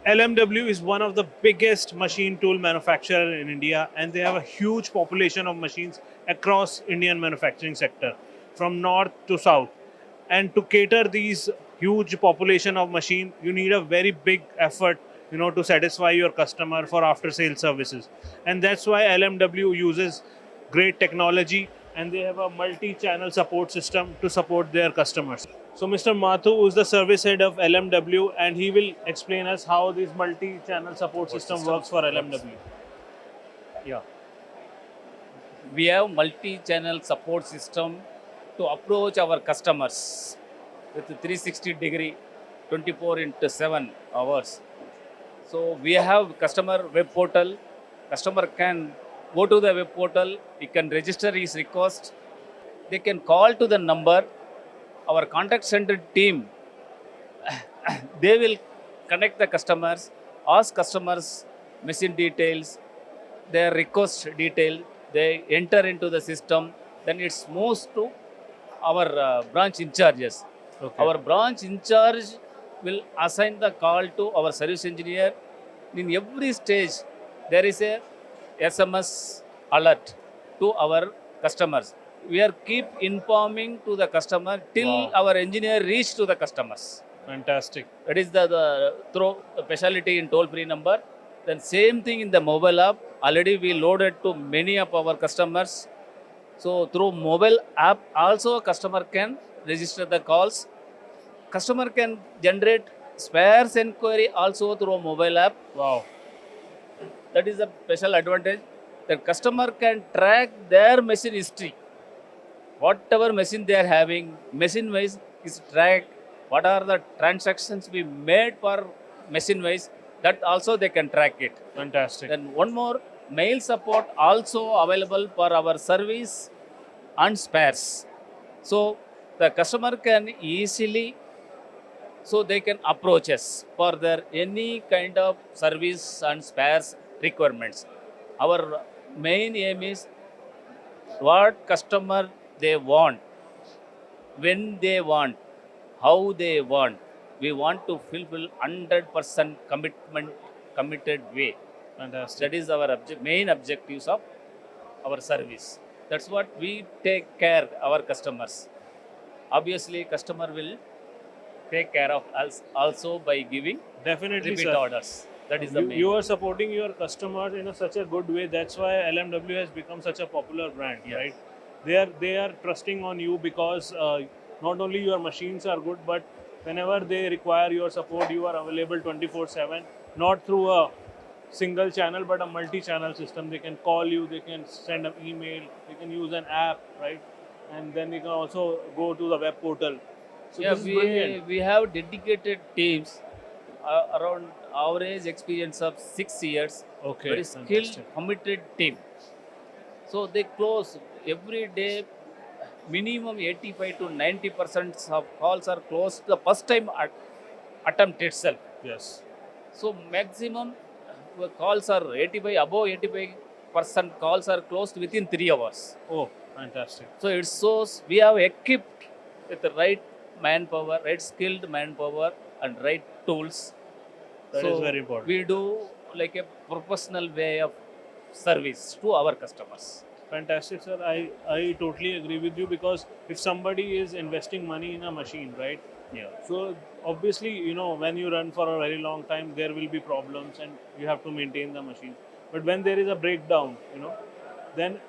LMW is one of the biggest machine tool manufacturer in India, and they have a huge population of machines across Indian manufacturing sector, from north to south. And to cater these huge population of machine, you need a very big effort, to satisfy your customer for after sales services. And that's why LMW uses great technology, and they have a multi-channel support system to support their customers. So Mr. Mathu is the service head of LMW, and he will explain us how this multi-channel support system works for LMW. Yeah, we have multi-channel support system to approach our customers with 360-degree, 24 into 7 hours. So we have customer web portal. Customer can go to the web portal. He can register his request. They can call to the number. Our contact center team, they will connect the customers, ask customers machine details, their request detail, they enter into the system, then it moves to our branch in charges. Okay. Our branch in charge will assign the call to our service engineer. In every stage, there is a SMS alert to our customers. We are keep informing to the customer till Wow. our engineer reach to the customers. Fantastic. That is the through the specialty in toll-free number. Then same thing in the mobile app. Already we loaded to many of our customers. So through mobile app also customer can register the calls. Customer can generate spares inquiry also through mobile app. Wow. That is a special advantage. The customer can track their machine history. Whatever machine they are having, machine wise is tracked. What are the transactions we made for machine wise, that also they can track it. Fantastic. Then one more, mail support also available for our service and spares. So the customer can easily, so they can approach us for their any kind of service and spares requirements. Our main aim is what customer they want, when they want, how they want. We want to fulfill 100% committed way. Fantastic. That is our main objectives of our service. That's what we take care our customers. Obviously, customer will take care of us also by giving Definitely, repeat sir. orders. That is the main. You are supporting your customers in such a good way. That's why LMW has become such a popular brand, Yes. right? They are trusting on you because not only your machines are good, but whenever they require your support, you are available 24/7. Not through a single channel, but a multi-channel system. They can call you, they can send an email, they can use an app, right? And then they can also go to the web portal. So Yeah, this is brilliant. we have dedicated teams around average experience of 6 years. Okay, Very skilled, fantastic. committed team. So they close every day. Minimum 85 to 90% of calls are closed the first time attempt itself. Yes. So maximum calls are 85, above 85% calls are closed within 3 hours. Oh, fantastic. So it shows we have equipped with the right manpower, right skilled manpower and right tools. That So is very important. we do like a professional way of service to our customers. Fantastic, sir. I totally agree with you because if somebody is investing money in a machine, right? Yeah. So obviously, when you run for a very long time, there will be problems and you have to maintain the machine. But when there is a breakdown, then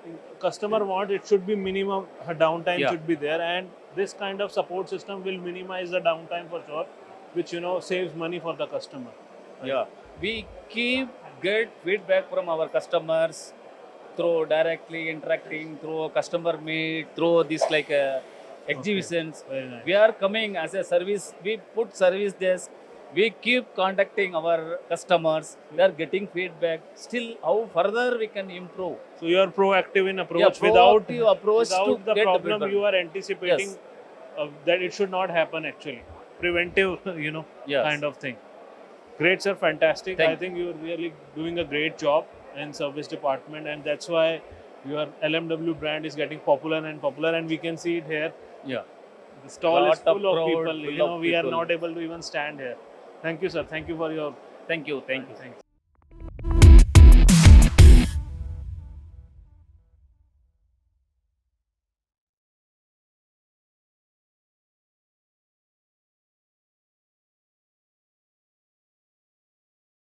customer want it should be minimum downtime Yeah. should be there, and this kind of support system will minimize the downtime for sure, which saves money for the customer. Yeah, we keep get feedback from our customers through directly interacting through customer meet, through this like exhibitions. Very nice. We are coming as a service. We put service desk. We keep contacting our customers. We are getting feedback. Still, how further we can improve? So you are proactive in approach. Yeah, without proactive approach to without the get the problem, feedback. you are anticipating Yes. that it should not happen actually. Preventive, Yes. kind of thing. Great, sir. Fantastic. Thank I think you're really doing a great job in service department, and that's why your LMW brand is getting popular and popular, and we can see it here. Yeah. The stall is Lot of full of crowd, people. full of We are people. not able to even stand here. Thank you, sir. Thank you for your Thank you. Thank you.